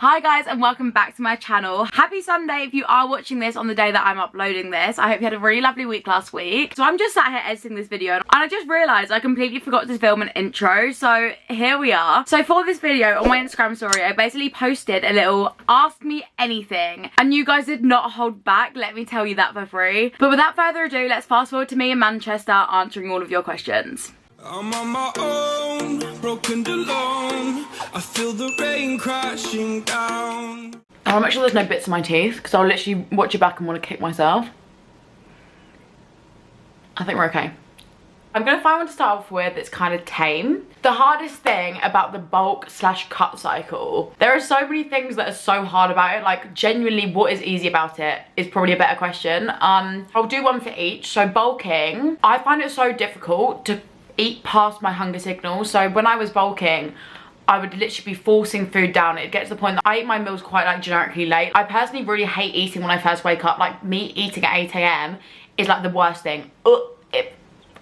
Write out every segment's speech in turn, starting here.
Hi guys and welcome back to my channel. Happy Sunday if you are watching this on the day that I'm uploading this. I hope you had a really lovely week last week. So I'm just sat here editing this video and I just realised I completely forgot to film an intro, so here we are. So for this video on my Instagram story I basically posted a little ask me anything and you guys did not hold back, let me tell you that for free. But without further ado, let's fast forward to me in Manchester answering all of your questions. I'm on my own, broken and alone. I feel the rain crashing down. I want to make sure there's no bits in my teeth because I'll literally watch it back and want to kick myself. I think we're okay. I'm going to find one to start off with that's kind of tame. The hardest thing about the bulk / cut cycle, there are so many things that are so hard about it. Like genuinely what is easy about it is probably a better question. I'll do one for each. So bulking, I find it so difficult to eat past my hunger signals. So when I was bulking, I would literally be forcing food down. It'd get to the point that I eat my meals quite like generically late. I personally really hate eating when I first wake up. Like me eating at 8 AM is like the worst thing.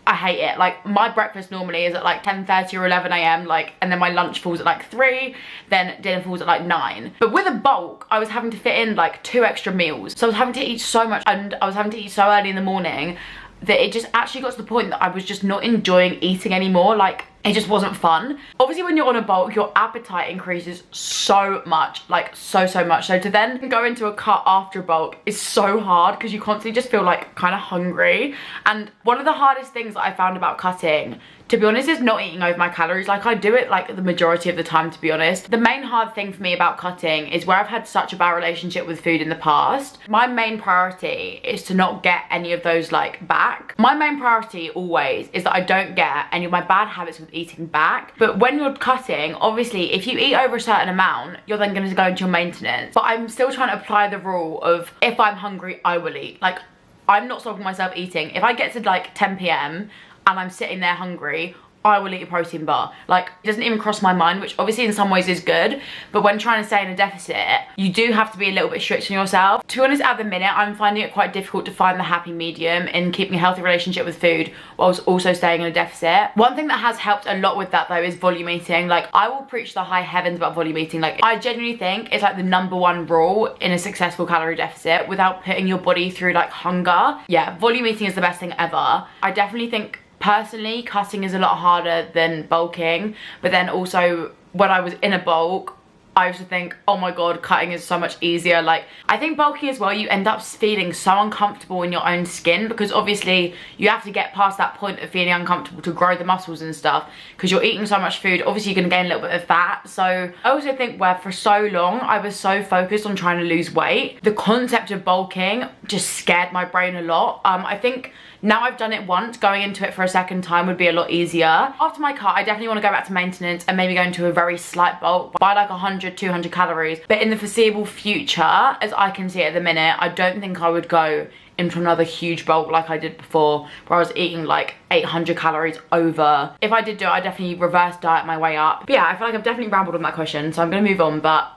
I hate it. Like my breakfast normally is at like 10:30 or 11 AM, like, and then my lunch falls at like 3, then dinner falls at like 9. But with a bulk, I was having to fit in like 2 extra meals. So I was having to eat so much and I was having to eat so early in the morning that it just actually got to the point that I was just not enjoying eating anymore. Like it just wasn't fun. Obviously when you're on a bulk, your appetite increases so much, like so much. So to then go into a cut after a bulk is so hard because you constantly just feel like kind of hungry. And one of the hardest things that I found about cutting, to be honest, is not eating over my calories. Like I do it like the majority of the time, to be honest. The main hard thing for me about cutting is where I've had such a bad relationship with food in the past. My main priority is to not get any of those like back. My main priority always is that I don't get any of my bad habits with eating back. But when you're cutting, obviously if you eat over a certain amount, you're then going to go into your maintenance. But I'm still trying to apply the rule of if I'm hungry, I will eat. Like I'm not stopping myself eating. If I get to like 10 PM and I'm sitting there hungry, I will eat a protein bar. Like it doesn't even cross my mind, which obviously in some ways is good, but when trying to stay in a deficit, you do have to be a little bit strict on yourself. To be honest, at the minute I'm finding it quite difficult to find the happy medium in keeping a healthy relationship with food whilst also staying in a deficit. One thing that has helped a lot with that though is volume eating. Like I will preach the high heavens about volume eating. Like I genuinely think it's like the #1 rule in a successful calorie deficit without putting your body through like hunger. Yeah, volume eating is the best thing ever. I definitely think personally cutting is a lot harder than bulking, but then also when I was in a bulk I used to think, oh my god, cutting is so much easier. Like I think bulking as well, you end up feeling so uncomfortable in your own skin because obviously you have to get past that point of feeling uncomfortable to grow the muscles and stuff because you're eating so much food. Obviously you're gonna gain a little bit of fat. So I also think where for so long I was so focused on trying to lose weight, the concept of bulking just scared my brain a lot. I think now I've done it once, going into it for a second time would be a lot easier. After my cut, I definitely want to go back to maintenance and maybe go into a very slight bulk by like 100, 200 calories. But in the foreseeable future, as I can see at the minute, I don't think I would go into another huge bulk like I did before where I was eating like 800 calories over. If I did do it, I'd definitely reverse diet my way up. But yeah, I feel like I've definitely rambled on that question, so I'm going to move on, but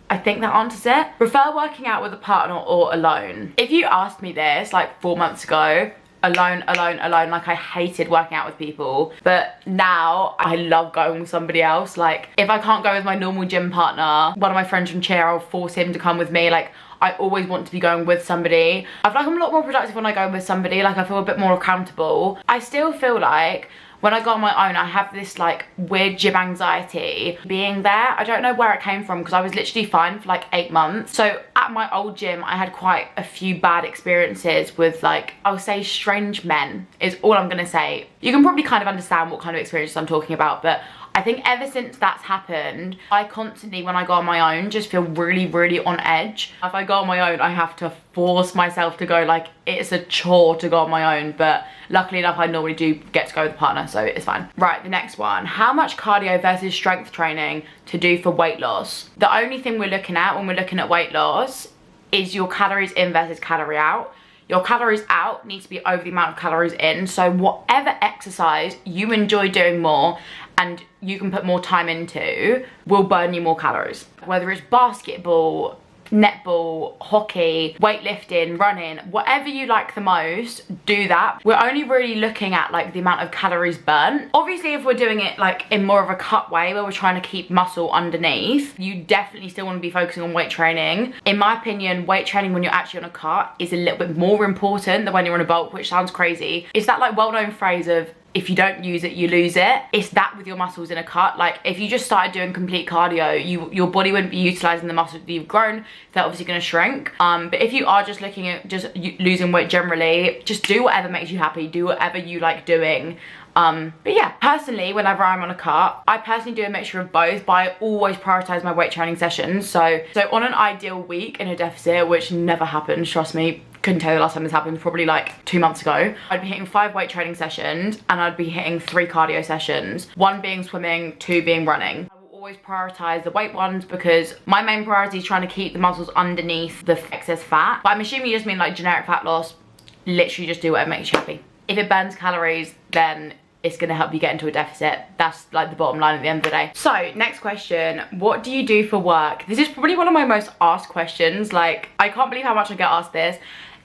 I think that answers it. Prefer working out with a partner or alone? If you asked me this like 4 months ago, alone, like I hated working out with people, but now I love going with somebody else. Like if I can't go with my normal gym partner, one of my friends from cheer, I'll force him to come with me. Like I always want to be going with somebody. I feel like I'm a lot more productive when I go with somebody. Like I feel a bit more accountable. I still feel like when I go on my own, I have this like weird gym anxiety being there. I don't know where it came from because I was literally fine for like 8 months. So at my old gym, I had quite a few bad experiences with like, I'll say strange men is all I'm gonna say. You can probably kind of understand what kind of experiences I'm talking about, but I think ever since that's happened, I constantly, when I go on my own, just feel really on edge. If I go on my own, I have to force myself to go, like it's a chore to go on my own, but luckily enough, I normally do get to go with a partner, so it's fine. Right, the next one. How much cardio versus strength training to do for weight loss? The only thing we're looking at when we're looking at weight loss is your calories in versus calorie out. Your calories out needs to be over the amount of calories in, so whatever exercise you enjoy doing more and you can put more time into will burn you more calories. Whether it's basketball, netball, hockey, weightlifting, running, whatever you like the most, do that. We're only really looking at like the amount of calories burnt. Obviously, if we're doing it like in more of a cut way where we're trying to keep muscle underneath, you definitely still want to be focusing on weight training. In my opinion, weight training when you're actually on a cut is a little bit more important than when you're on a bulk, which sounds crazy. It's that like well-known phrase of, if you don't use it, you lose it. It's that with your muscles in a cut. Like if you just started doing complete cardio, your body wouldn't be utilizing the muscles that you've grown. They're obviously going to shrink. But if you are just looking at just losing weight generally, just do whatever makes you happy. Do whatever you like doing. But yeah, personally, whenever I'm on a cut, I personally do a mixture of both, but I always prioritize my weight training sessions. So on an ideal week in a deficit, which never happens, trust me, couldn't tell you the last time this happened, probably like 2 months ago, I'd be hitting 5 weight training sessions and I'd be hitting 3 cardio sessions, 1 being swimming, 2 being running. I will always prioritize the weight ones because my main priority is trying to keep the muscles underneath the excess fat. But I'm assuming you just mean like generic fat loss. Literally just do whatever makes you happy. If it burns calories, then it's going to help you get into a deficit. That's like the bottom line at the end of the day. So next question, what do you do for work? This is probably one of my most asked questions. Like, I can't believe how much I get asked this.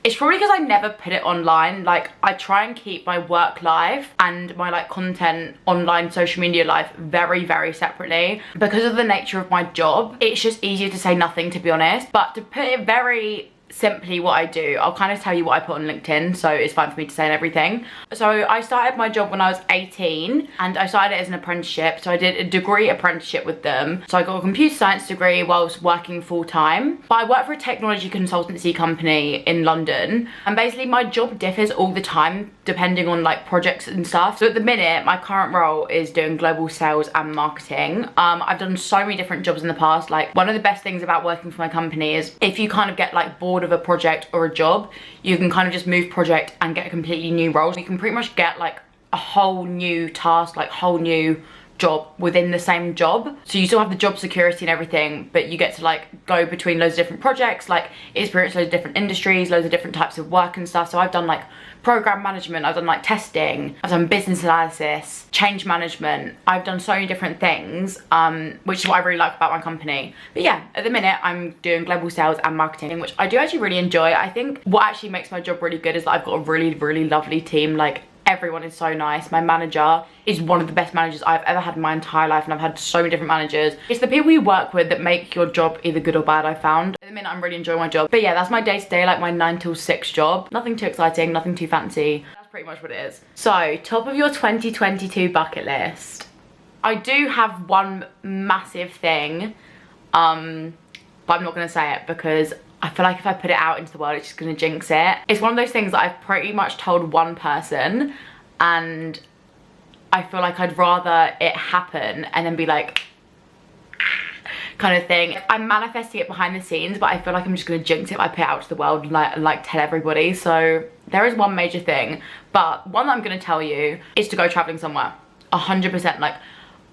It's probably because I never put it online. Like, I try and keep my work life and my like content online social media life very, very separately. Because of the nature of my job, it's just easier to say nothing, to be honest. But to put it very simply what I do, I'll kind of tell you what I put on LinkedIn, so it's fine for me to say everything. So I started my job when I was 18 and I started it as an apprenticeship. So I did a degree apprenticeship with them. So I got a computer science degree whilst working full time. But I work for a technology consultancy company in London, and basically my job differs all the time depending on like projects and stuff. So at the minute, my current role is doing global sales and marketing. I've done so many different jobs in the past. Like, one of the best things about working for my company is if you kind of get like bored of a project or a job, you can kind of just move project and get a completely new role. You can pretty much get like a whole new task, like whole new job within the same job. So you still have the job security and everything, but you get to like go between loads of different projects, like experience loads of different industries, loads of different types of work and stuff. So I've done like program management, I've done like testing, I've done business analysis, change management. I've done so many different things, which is what I really like about my company. But yeah, at the minute I'm doing global sales and marketing, which I do actually really enjoy. I think what actually makes my job really good is that I've got a really, really lovely team. Like, everyone is so nice. My manager is one of the best managers I've ever had in my entire life, and I've had so many different managers. It's the people you work with that make your job either good or bad, I found. At the minute, I'm really enjoying my job. But yeah, that's my day-to-day, like my 9 till 6 job. Nothing too exciting, nothing too fancy. That's pretty much what it is. So, top of your 2022 bucket list. I do have one massive thing, but I'm not going to say it because I feel like if I put it out into the world, it's just gonna jinx it. It's one of those things that I've pretty much told one person, and I feel like I'd rather it happen and then be like, kind of thing. I'm manifesting it behind the scenes, but I feel like I'm just gonna jinx it if I put it out to the world and like tell everybody. So there is one major thing, but one that I'm gonna tell you is to go traveling somewhere. 100%. Like,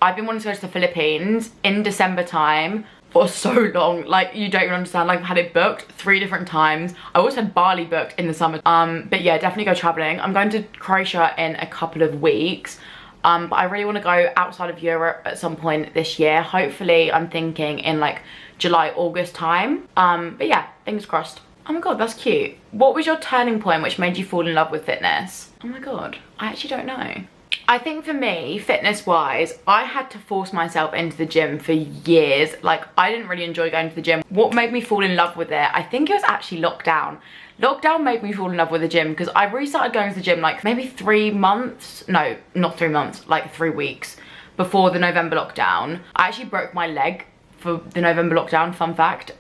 I've been wanting to go to the Philippines in December time for so long. Like, you don't even understand. Like, I've had it booked 3 different times. I also had Bali booked in the summer. But yeah, definitely go traveling. I'm going to Croatia in a couple of weeks. But I really want to go outside of Europe at some point this year. Hopefully, I'm thinking in like July, August time. But yeah, fingers crossed. Oh my god, that's cute. What was your turning point which made you fall in love with fitness? Oh my god, I actually don't know. I think for me, fitness wise, I had to force myself into the gym for years. Like, I didn't really enjoy going to the gym. What made me fall in love with it, I think it was actually lockdown. Lockdown made me fall in love with the gym because I really started going to the gym like maybe 3 months, no, not 3 months, like 3 weeks before the November lockdown. I actually broke my leg for the November lockdown, fun fact.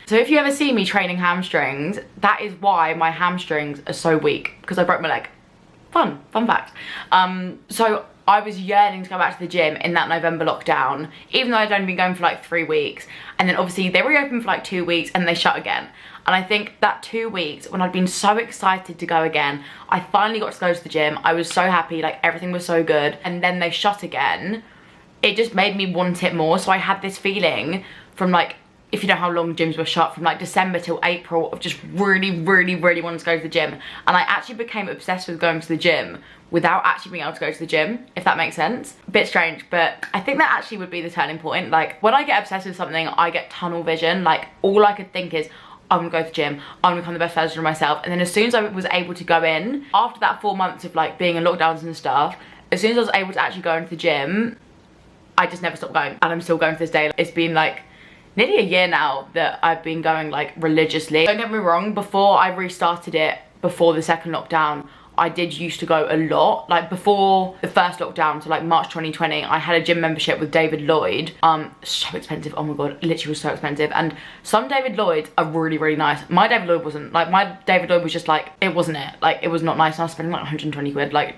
So if you ever see me training hamstrings, that is why my hamstrings are so weak, because I broke my leg. Fun fact. So I was yearning to go back to the gym in that November lockdown, even though I'd only been going for like 3 weeks. And then obviously they reopened for like 2 weeks and they shut again. And I think that 2 weeks, when I'd been so excited to go again, I finally got to go to the gym. I was so happy, like everything was so good. And then they shut again. It just made me want it more. So I had this feeling from like if you know how long gyms were shut, from like December till April of just really wanting to go to the gym. And I actually became obsessed with going to the gym without actually being able to go to the gym, if that makes sense. A bit strange, but I think that actually would be the turning point. Like when I get obsessed with something, I get tunnel vision. Like all I could think is, I'm gonna go to the gym, I'm gonna become the best version of myself. And then as soon as I was able to go in, after that 4 months of like being in lockdowns and stuff, as soon as I was able to actually go into the gym, I just never stopped going. And I'm still going to this day. It's been like nearly a year now that I've been going like religiously. Don't get me wrong, before I restarted it, before the second lockdown, I did used to go a lot. Like before the first lockdown, so like March 2020, I had a gym membership with David Lloyd. So expensive, oh my god, it literally was so expensive. And some David Lloyds are really nice. My David Lloyd wasn't. Like my David Lloyd was just like, it wasn't it. Like it was not nice, and I was spending like 120 quid, like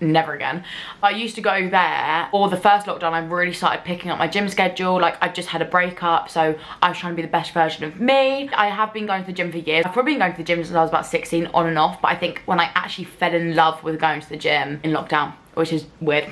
never again. I used to go there, or the first lockdown I really started picking up my gym schedule. Like I just had a breakup, so I was trying to be the best version of me. I have been going to the gym for years. I've probably been going to the gym since I was about 16, on and off, but I think when I actually fell in love with going to the gym in lockdown, which is weird.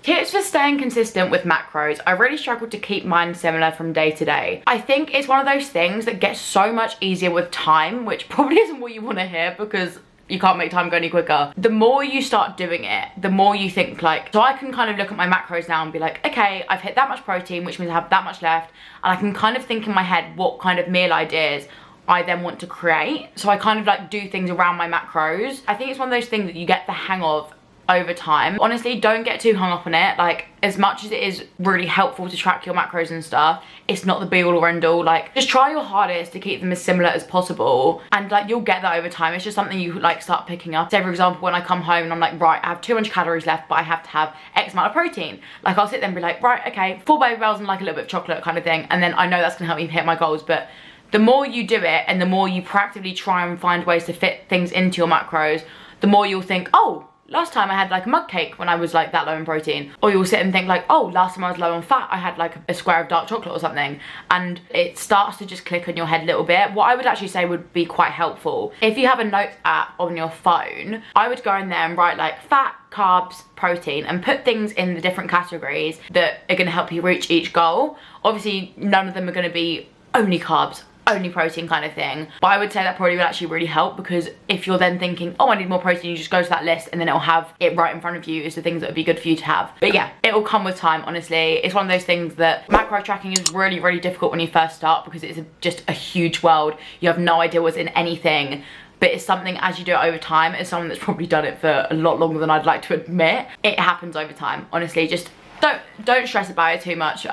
Tips for staying consistent with macros. I really struggled to keep mine similar from day to day. I think it's one of those things that gets so much easier with time, which probably isn't what you want to hear because you can't make time go any quicker. The more you start doing it, the more you think like, so I can kind of look at my macros now and be like, okay, I've hit that much protein, which means I have that much left. And I can kind of think in my head what kind of meal ideas I then want to create. So I kind of like do things around my macros. I think it's one of those things that you get the hang of over time. Honestly, don't get too hung up on it. Like as much as it is really helpful to track your macros and stuff, it's not the be all or end all. Like just try your hardest to keep them as similar as possible, and like you'll get that over time. It's just something you like start picking up. Say for example, when I come home and I'm like, right, I have 200 calories left, but I have to have X amount of protein. Like I'll sit there and be like, right, okay, 4 Baby Bells and like a little bit of chocolate kind of thing. And then I know that's gonna help me hit my goals. But the more you do it and the more you proactively try and find ways to fit things into your macros, the more you'll think, oh, last time I had like a mug cake when I was like that low in protein. Or you'll sit and think like, oh, last time I was low on fat, I had like a square of dark chocolate or something. And it starts to just click in your head a little bit. What I would actually say would be quite helpful, if you have a notes app on your phone, I would go in there and write like fat, carbs, protein, and put things in the different categories that are gonna help you reach each goal. Obviously, none of them are gonna be only carbs, only protein kind of thing, but I would say that probably would actually really help, because if you're then thinking, oh, I need more protein, you just go to that list and then it'll have it right in front of you as the things that would be good for you to have. But yeah, it will come with time, honestly. It's one of those things that macro tracking is really difficult when you first start, because it's just a huge world. You have no idea what's in anything. But it's something, as you do it over time, as someone that's probably done it for a lot longer than I'd like to admit, it happens over time. Honestly, just don't stress about it too much.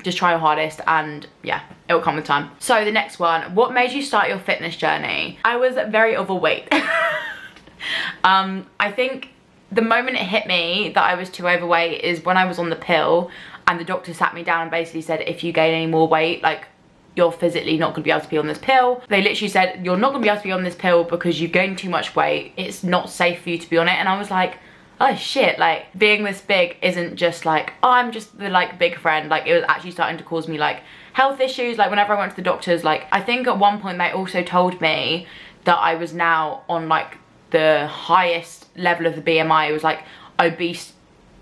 Just try your hardest, and yeah, it will come with time. So the next one, what made you start your fitness journey? I was very overweight. I think the moment it hit me that I was too overweight is when I was on the pill, and the doctor sat me down and basically said, if you gain any more weight, like, you're physically not gonna be able to be on this pill. They literally said, you're not gonna be able to be on this pill because you've gained too much weight. It's not safe for you to be on it. And I was like, oh shit, like being this big isn't just like, oh, I'm just the like big friend. Like it was actually starting to cause me like health issues. Like whenever I went to the doctors, like I think at one point they also told me that I was now on like the highest level of the BMI. It was like obese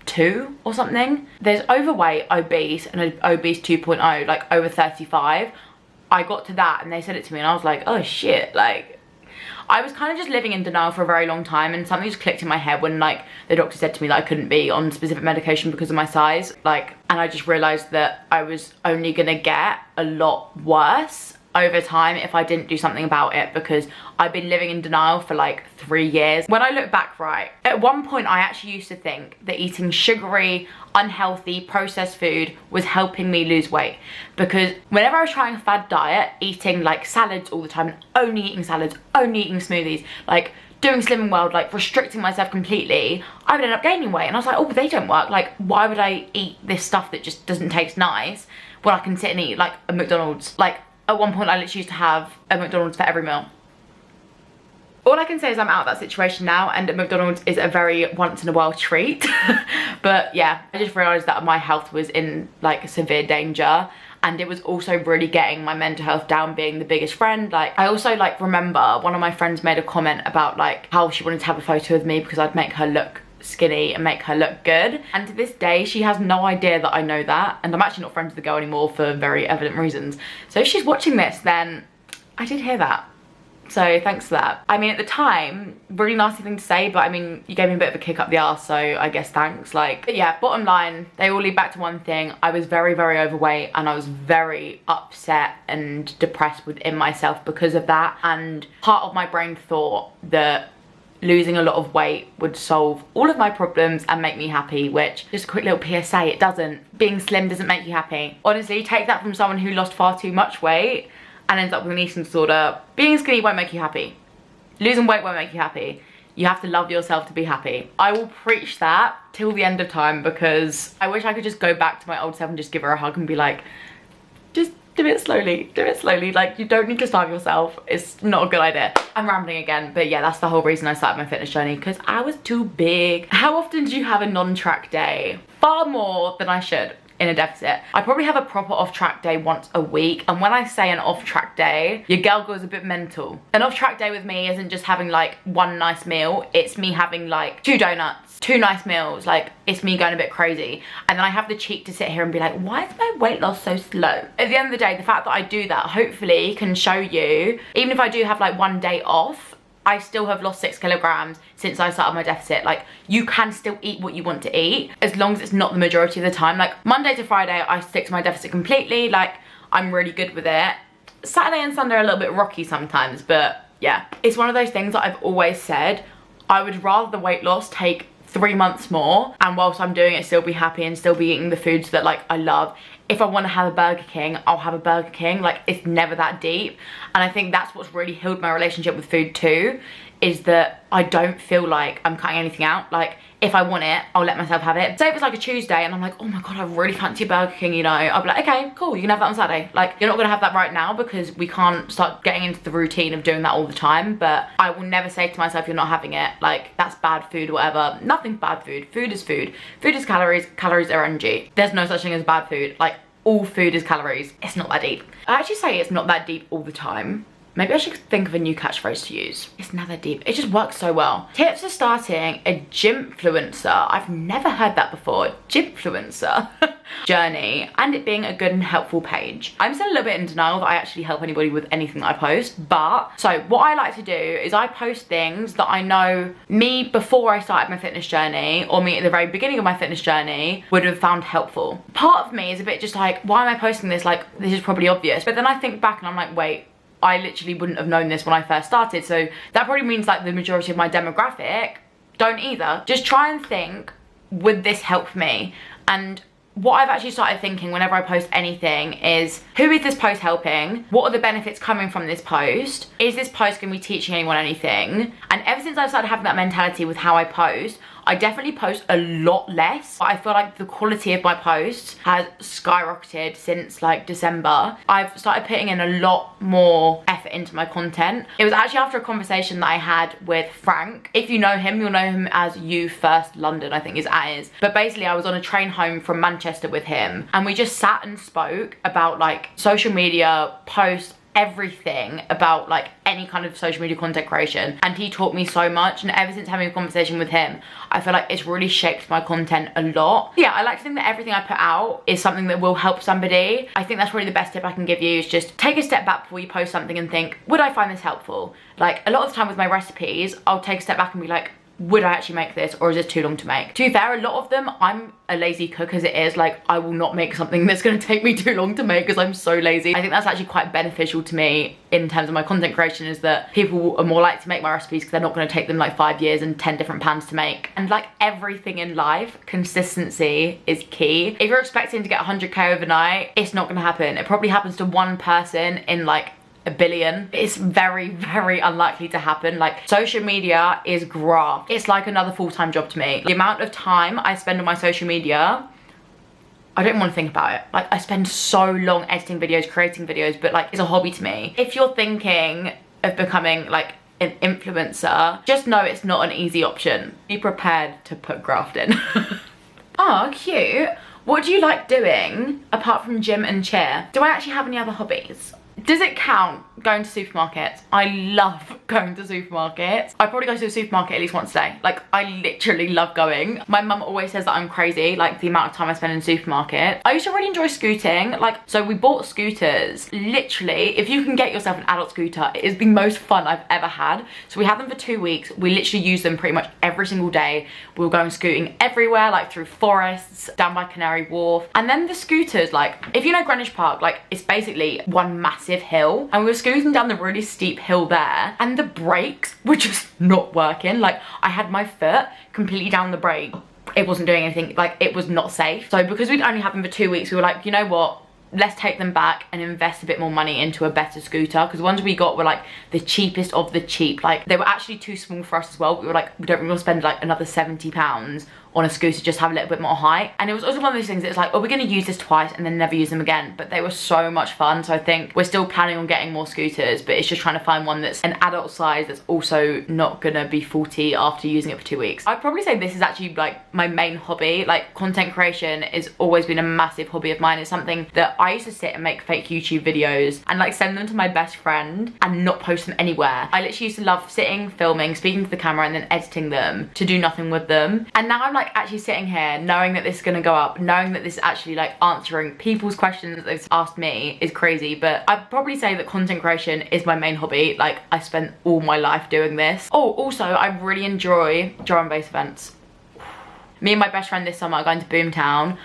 2 or something. There's overweight, obese, and obese 2.0, like over 35. I got to that and they said it to me and I was like, oh shit, like I was kind of just living in denial for a very long time, and something just clicked in my head when like the doctor said to me that I couldn't be on specific medication because of my size, like, and I just realized that I was only gonna get a lot worse over time if I didn't do something about it, because I've been living in denial for like 3 years. When I look back, right, at one point I actually used to think that eating sugary, unhealthy, processed food was helping me lose weight, because whenever I was trying a fad diet, eating like salads all the time, only eating salads, only eating smoothies, like doing Slimming World, like restricting myself completely, I would end up gaining weight. And I was like, oh, they don't work. Like, why would I eat this stuff that just doesn't taste nice when I can sit and eat like a McDonald's? Like, at one point I literally used to have a McDonald's for every meal. All I can say is I'm out of that situation now, and McDonald's is a very once in a while treat. But yeah, I just realised that my health was in like severe danger, and it was also really getting my mental health down, being the biggest friend. Like I also like remember one of my friends made a comment about like how she wanted to have a photo with me because I'd make her look skinny and make her look good. And to this day, she has no idea that I know that. And I'm actually not friends with the girl anymore for very evident reasons. So if she's watching this, then I did hear that. So thanks for that. I mean, at the time, really nasty thing to say, but I mean, you gave me a bit of a kick up the arse, so I guess thanks. Like, but yeah, bottom line, they all lead back to one thing. I was very, very overweight, and I was very upset and depressed within myself because of that. And part of my brain thought that losing a lot of weight would solve all of my problems and make me happy, which, just a quick little PSA, it doesn't. Being slim doesn't make you happy. Honestly, take that from someone who lost far too much weight and ends up with an eating disorder. Being skinny won't make you happy. Losing weight won't make you happy. You have to love yourself to be happy. I will preach that till the end of time, because I wish I could just go back to my old self and just give her a hug and be like, just do it slowly, do it slowly. Like, you don't need to starve yourself. It's not a good idea. I'm rambling again, but yeah, that's the whole reason I started my fitness journey, because I was too big. How often do you have a non-track day? Far more than I should. In a deficit. I probably have a proper off-track day once a week, and when I say an off-track day, your girl goes a bit mental. An off-track day with me isn't just having like one nice meal, it's me having like 2 donuts, 2 nice meals, like it's me going a bit crazy. And then I have the cheek to sit here and be like, why is my weight loss so slow? At the end of the day, the fact that I do that hopefully can show you, even if I do have like one day off, I still have lost 6 kilograms since I started my deficit. Like, you can still eat what you want to eat, as long as it's not the majority of the time. Like, Monday to Friday, I stick to my deficit completely. Like, I'm really good with it. Saturday and Sunday are a little bit rocky sometimes, but yeah. It's one of those things that I've always said, I would rather the weight loss take 3 months more, and whilst I'm doing it, still be happy and still be eating the foods that like I love. If I want to have a Burger King, I'll have a Burger King. Like, it's never that deep. And I think that's what's really healed my relationship with food too, is that I don't feel like I'm cutting anything out. Like, if I want it, I'll let myself have it. Say if it's like a Tuesday and I'm like, oh my God, I really fancy a Burger King, you know, I'll be like, okay, cool, you can have that on Saturday. Like, you're not gonna have that right now because we can't start getting into the routine of doing that all the time, but I will never say to myself, you're not having it. Like, that's bad food or whatever. Nothing's bad food. Food is food. Food is calories. Calories are energy. There's no such thing as bad food. Like, all food is calories. It's not that deep. I actually say it's not that deep all the time. Maybe I should think of a new catchphrase to use. It's never deep. It just works so well. Tips for starting a gymfluencer. I've never heard that before. Gymfluencer journey, and it being a good and helpful page. I'm still a little bit in denial that I actually help anybody with anything that I post, but so what I like to do is I post things that I know me before I started my fitness journey, or me at the very beginning of my fitness journey, would have found helpful. Part of me is a bit just like, why am I posting this? Like, this is probably obvious. But then I think back and I'm like, wait, I literally wouldn't have known this when I first started. So that probably means like the majority of my demographic don't either. Just try and think, would this help me? And what I've actually started thinking whenever I post anything is, who is this post helping? What are the benefits coming from this post? Is this post going to be teaching anyone anything? And ever since I've started having that mentality with how I post, I definitely post a lot less. I feel like the quality of my posts has skyrocketed since like December. I've started putting in a lot more effort into my content. It was actually after a conversation that I had with Frank. If you know him, you'll know him as You First London, I think his ad is. But basically I was on a train home from Manchester with him, and we just sat and spoke about like social media, posts, everything about like any kind of social media content creation, and he taught me so much. And ever since having a conversation with him, I feel like it's really shaped my content a lot. Yeah, I like to think that everything I put out is something that will help somebody. I think that's really the best tip I can give you, is just take a step back before you post something and think, would I find this helpful? Like, a lot of the time with my recipes, I'll take a step back and be like, would I actually make this, or is this too long to make? To be fair, a lot of them, I'm a lazy cook as it is. Like, I will not make something that's going to take me too long to make because I'm so lazy. I think that's actually quite beneficial to me in terms of my content creation, is that people are more likely to make my recipes because they're not going to take them like 5 years and 10 different pans to make. And like everything in life, consistency is key. If you're expecting to get 100k overnight, it's not going to happen. It probably happens to one person in like a billion. It's very, very unlikely to happen. Like, social media is graft. It's like another full-time job to me. The amount of time I spend on my social media, I don't want to think about it. Like, I spend so long editing videos, creating videos, but like, it's a hobby to me. If you're thinking of becoming like an influencer, just know it's not an easy option. Be prepared to put graft in. Oh, cute. What do you like doing apart from gym and cheer? Do I actually have any other hobbies? Does it count going to supermarkets? I love going to supermarkets. I probably go to a supermarket at least once a day. Like, I literally love going. My mum always says that I'm crazy, like the amount of time I spend in the supermarket. I used to really enjoy scooting. Like, so we bought scooters. Literally, if you can get yourself an adult scooter, it is the most fun I've ever had. So we had them for 2 weeks. We literally used them pretty much every single day. We were going scooting everywhere, like through forests, down by Canary Wharf. And then the scooters, like, if you know Greenwich Park, like, it's basically one massive hill, and we were scooting down the really steep hill there, and the brakes were just not working. Like, I had my foot completely down the brake. It wasn't doing anything. Like, it was not safe. So because we'd only had them for 2 weeks, we were like, you know what, let's take them back and invest a bit more money into a better scooter, because the ones we got were like the cheapest of the cheap. Like, they were actually too small for us as well. We were like, we don't really want to spend like another £70 on a scooter, just have a little bit more height. And it was also one of those things that's like, oh, we're gonna use this twice and then never use them again. But they were so much fun. So I think we're still planning on getting more scooters, but it's just trying to find one that's an adult size that's also not gonna be faulty after using it for 2 weeks. I'd probably say this is actually like my main hobby. Like, content creation has always been a massive hobby of mine. It's something that I used to sit and make fake YouTube videos and like send them to my best friend and not post them anywhere. I literally used to love sitting, filming, speaking to the camera, and then editing them to do nothing with them. And now I'm like actually sitting here knowing that this is gonna go up, knowing that this is actually like answering people's questions that they've asked me is crazy. But I'd probably say that content creation is my main hobby. Like, I spent all my life doing this. Oh, also, I really enjoy drum and bass events. Me and my best friend this summer are going to Boomtown.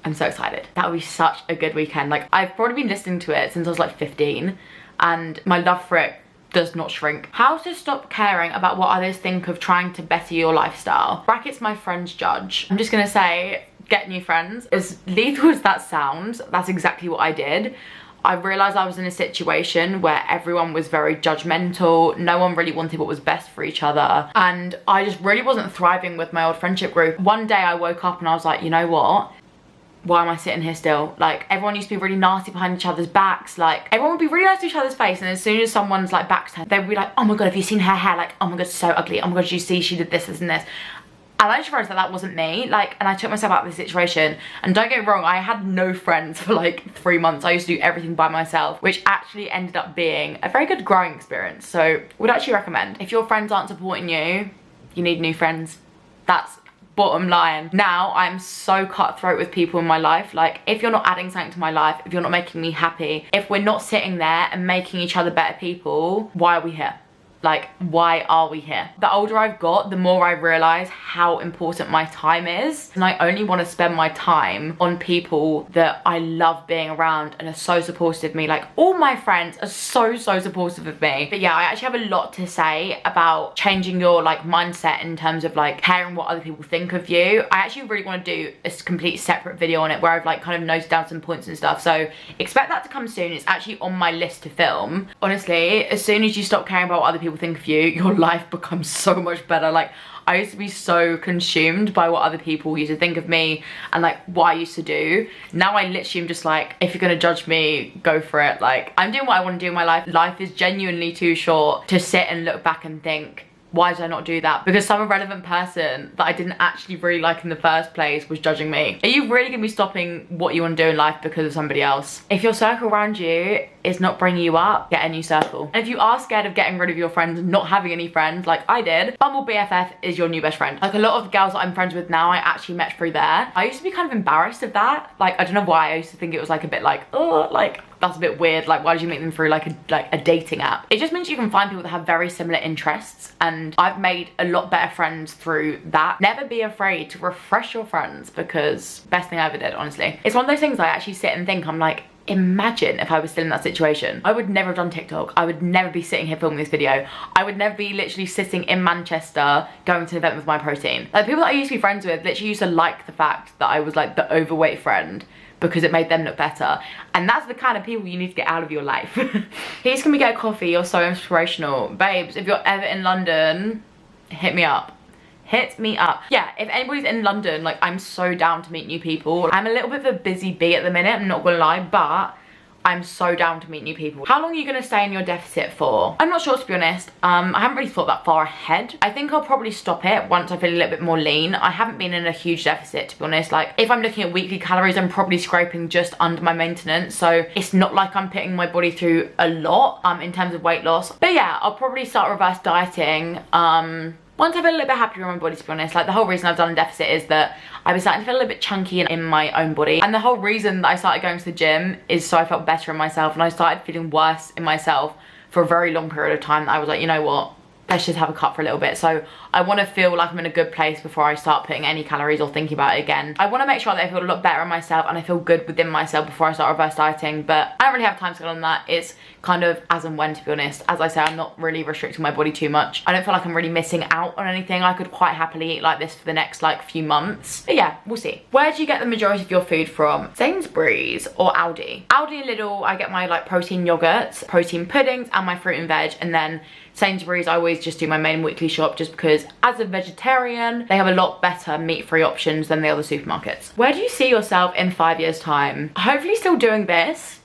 I'm so excited. That would be such a good weekend. Like, I've probably been listening to it since I was like 15, and my love for it does not shrink. How to stop caring about what others think of trying to better your lifestyle. Brackets my friends judge. I'm just gonna say, get new friends. As lethal as that sounds, that's exactly what I did. I realised I was in a situation where everyone was very judgmental. No one really wanted what was best for each other. And I just really wasn't thriving with my old friendship group. One day I woke up and I was like, you know what? Why am I sitting here still? Like, everyone used to be really nasty behind each other's backs. Like, everyone would be really nice to each other's face, and as soon as someone's like back's turned, they would be like, oh my god, have you seen her hair? Like, oh my god, it's so ugly. Oh my god, did you see she did this, this and this? And I just realised that that wasn't me. Like, and I took myself out of this situation. And don't get me wrong, I had no friends for like 3 months. I used to do everything by myself, which actually ended up being a very good growing experience. So would actually recommend. If your friends aren't supporting you, you need new friends. That's bottom line. Now I'm so cutthroat with people in my life. Like, if you're not adding something to my life, if you're not making me happy, if we're not sitting there and making each other better people, why are we here? Like, why are we here? The older I've got, the more I realise how important my time is. And I only want to spend my time on people that I love being around and are so supportive of me. Like, all my friends are so supportive of me. But yeah, I actually have a lot to say about changing your like mindset in terms of like caring what other people think of you. I actually really want to do a complete separate video on it where I've like kind of noted down some points and stuff. So expect that to come soon. It's actually on my list to film. Honestly, as soon as you stop caring about what other people think of you, your life becomes so much better. Like, I used to be so consumed by what other people used to think of me and like what I used to do. Now I literally am just like, if you're gonna judge me, go for it. Like, I'm doing what I want to do in my life. Life is genuinely too short to sit and look back and think, why did I not do that? Because some irrelevant person that I didn't actually really like in the first place was judging me. Are you really gonna be stopping what you want to do in life because of somebody else? If your circle around you is not bringing you up, get a new circle. And if you are scared of getting rid of your friends, not having any friends like I did, Bumble BFF is your new best friend. Like, a lot of the girls that I'm friends with now, I actually met through there. I used to be kind of embarrassed of that. Like, I don't know why. I used to think it was like a bit like, oh, like, that's a bit weird. Like, why did you meet them through like a dating app? It just means you can find people that have very similar interests, and I've made a lot better friends through that. Never be afraid to refresh your friends, because best thing I ever did, honestly. It's one of those things I actually sit and think, I'm like, imagine if I was still in that situation. I would never have done TikTok. I would never be sitting here filming this video. I would never be literally sitting in Manchester going to an event with my protein. Like, people that I used to be friends with literally used to like the fact that I was like the overweight friend because it made them look better. And that's the kind of people you need to get out of your life. Please, can we get a coffee? You're so inspirational. Babes, if you're ever in London, hit me up. Hit me up. Yeah, if anybody's in London, like, I'm so down to meet new people. I'm a little bit of a busy bee at the minute, I'm not gonna lie, but I'm so down to meet new people. How long are you gonna stay in your deficit for? I'm not sure, to be honest. I haven't really thought that far ahead. I think I'll probably stop it once I feel a little bit more lean. I haven't been in a huge deficit, to be honest. Like, if I'm looking at weekly calories, I'm probably scraping just under my maintenance. So it's not like I'm putting my body through a lot in terms of weight loss. But yeah, I'll probably start reverse dieting once I feel a little bit happier in my body, to be honest. Like, the whole reason I've done a deficit is that I was starting to feel a little bit chunky in my own body. And the whole reason that I started going to the gym is so I felt better in myself, and I started feeling worse in myself for a very long period of time that I was like, you know what? Let's just have a cut for a little bit. So I want to feel like I'm in a good place before I start putting any calories or thinking about it again. I want to make sure that I feel a lot better in myself and I feel good within myself before I start reverse dieting, but I don't really have time to get on that. It's kind of as and when, to be honest. As I say, I'm not really restricting my body too much. I don't feel like I'm really missing out on anything. I could quite happily eat like this for the next like few months. But yeah, we'll see. Where do you get the majority of your food from? Sainsbury's or Aldi? Aldi and Lidl, I get my like protein yogurts, protein puddings, and my fruit and veg. And then Sainsbury's, I always just do my main weekly shop, just because as a vegetarian, they have a lot better meat-free options than the other supermarkets. Where do you see yourself in 5 years' time? Hopefully still doing this.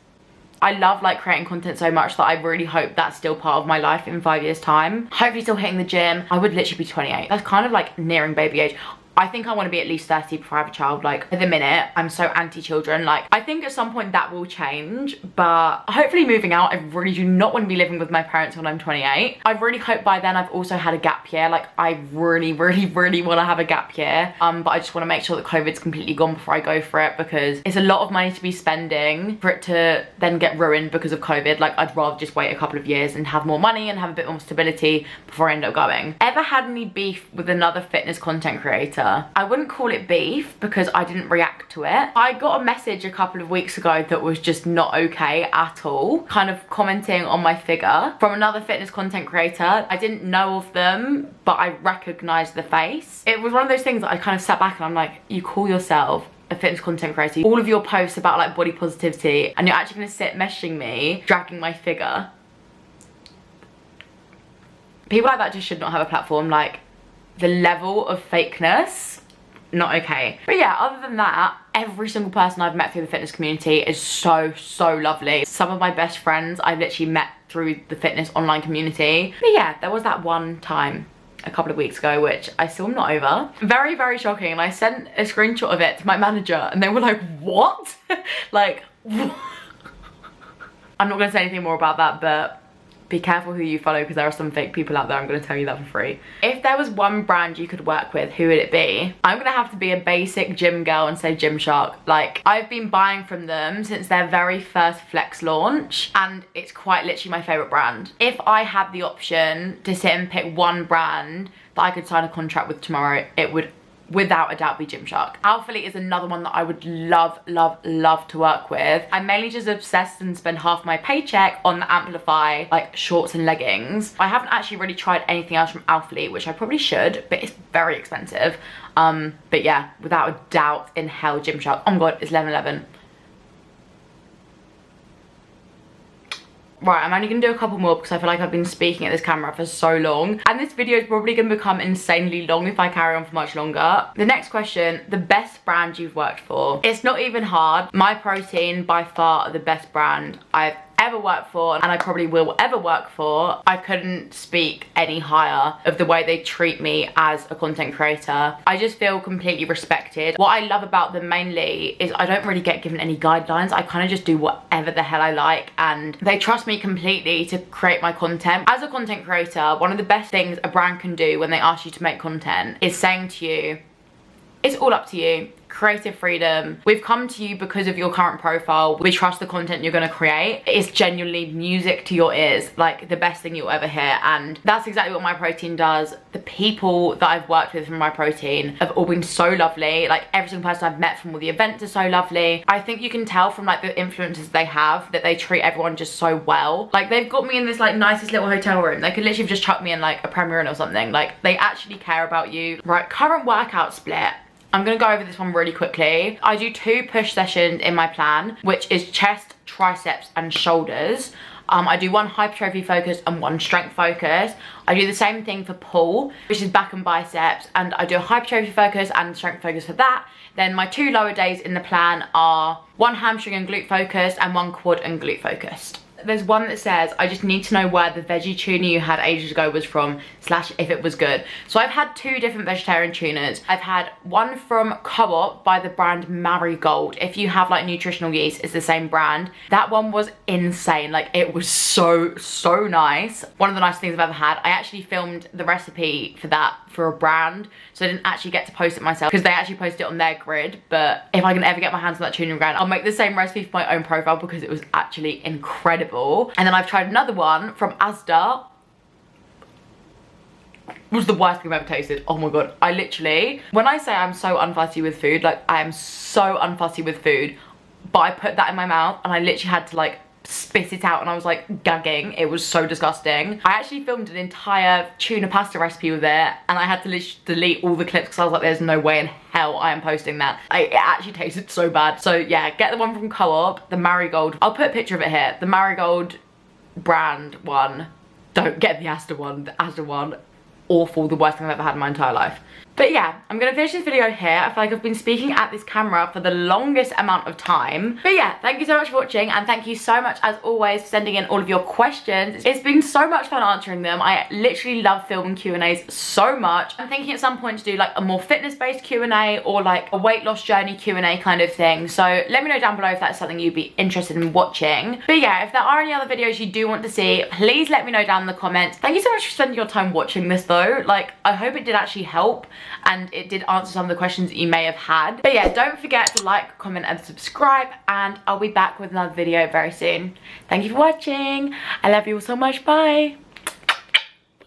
I love like creating content so much that I really hope that's still part of my life in 5 years' time. Hopefully still hitting the gym. I would literally be 28. That's kind of like nearing baby age. I think I want to be at least 30 before I have a child. Like, at the minute, I'm so anti-children. Like, I think at some point that will change, but hopefully moving out. I really do not want to be living with my parents when I'm 28. I really hope by then I've also had a gap year. Like, I really want to have a gap year. But I just want to make sure that COVID's completely gone before I go for it, because it's a lot of money to be spending for it to then get ruined because of COVID. Like, I'd rather just wait a couple of years and have more money and have a bit more stability before I end up going. Ever had any beef with another fitness content creator? I wouldn't call it beef because I didn't react to it. I got a message a couple of weeks ago that was just not okay at all, kind of commenting on my figure from another fitness content creator. I didn't know of them, but I recognized the face. It was one of those things that I kind of sat back and I'm like, you call yourself a fitness content creator, all of your posts about like body positivity, and you're actually gonna sit messaging me dragging my figure. People like that just should not have a platform. Like, the level of fakeness, not okay. But yeah, other than that, every single person I've met through the fitness community is so lovely. Some of my best friends I've literally met through the fitness online community. But yeah, there was that one time a couple of weeks ago which I still am not over. Very shocking, and I sent a screenshot of it to my manager and they were like, what? Like, what? I'm not gonna say anything more about that, but be careful who you follow, because there are some fake people out there. I'm going to tell you that for free. If there was one brand you could work with, who would it be? I'm going to have to be a basic gym girl and say Gymshark. Like, I've been buying from them since their very first Flex launch, and it's quite literally my favourite brand. If I had the option to sit and pick one brand that I could sign a contract with tomorrow, it would without a doubt be Gymshark. Alphalete is another one that I would love to work with. I'm mainly just obsessed and spend half my paycheck on the Amplify like shorts and leggings. I haven't actually really tried anything else from Alphalete, which I probably should, but it's very expensive. But yeah, without a doubt in hell, Gymshark. Oh my god, it's 11:11. Right, I'm only going to do a couple more because I feel like I've been speaking at this camera for so long. And this video is probably going to become insanely long if I carry on for much longer. The next question, the best brand you've worked for. It's not even hard. My Protein, by far, the best brand I've ever worked for, and I probably will ever work for. I couldn't speak any higher of the way they treat me as a content creator. I just feel completely respected. What I love about them mainly is I don't really get given any guidelines. I kind of just do whatever the hell I like, and they trust me completely to create my content. As a content creator, one of the best things a brand can do when they ask you to make content is saying to you, it's all up to you. Creative freedom. We've come to you because of your current profile. We trust the content you're going to create. It's genuinely music to your ears, like the best thing you'll ever hear. And that's exactly what My Protein does. The people that I've worked with from My Protein have all been so lovely. Like, every single person I've met from all the events are so lovely. I think you can tell from like the influencers they have that they treat everyone just so well. Like, they've got me in this like nicest little hotel room. They could literally have just chucked me in like a Premier Inn or something. Like, they actually care about you. Right, current workout split. I'm gonna go over this one really quickly. I do 2 push sessions in my plan, which is chest, triceps, and shoulders. I do one hypertrophy focus and one strength focus. I do the same thing for pull, which is back and biceps, and I do a hypertrophy focus and strength focus for that. Then my 2 lower days in the plan are one hamstring and glute focused and one quad and glute focused. There's one that says, I just need to know where the veggie tuna you had ages ago was from, / if it was good. So I've had 2 different vegetarian tunas. I've had one from Co-op by the brand Marigold. If you have like nutritional yeast, it's the same brand. That one was insane. Like, it was so nice. One of the nicest things I've ever had. I actually filmed the recipe for that for a brand, so I didn't actually get to post it myself because they actually posted it on their grid. But if I can ever get my hands on that tuna brand, I'll make the same recipe for my own profile because it was actually incredible. And then I've tried another one from Asda. It was the worst thing I've ever tasted. Oh my god, I literally, when I say I'm so unfussy with food, like I am so unfussy with food, but I put that in my mouth and I literally had to like spit it out and I was like gagging. It was so disgusting. I actually filmed an entire tuna pasta recipe with it and I had to literally delete all the clips because I was like, there's no way in hell I am posting that. It actually tasted so bad. So yeah, get the one from Co-op, the Marigold. I'll put a picture of it here. The Marigold brand one. Don't get the Asda one. The Asda one, awful, the worst thing I've ever had in my entire life. But yeah, I'm gonna finish this video here. I feel like I've been speaking at this camera for the longest amount of time. But yeah, thank you so much for watching, and thank you so much as always for sending in all of your questions. It's been so much fun answering them. I literally love filming Q&As so much. I'm thinking at some point to do like a more fitness-based Q&A or like a weight loss journey Q&A kind of thing. So let me know down below if that's something you'd be interested in watching. But yeah, if there are any other videos you do want to see, please let me know down in the comments. Thank you so much for spending your time watching this though. Like, I hope it did actually help and it did answer some of the questions that you may have had. But yeah, don't forget to like, comment and subscribe, and I'll be back with another video very soon. Thank you for watching. I love you all so much. Bye.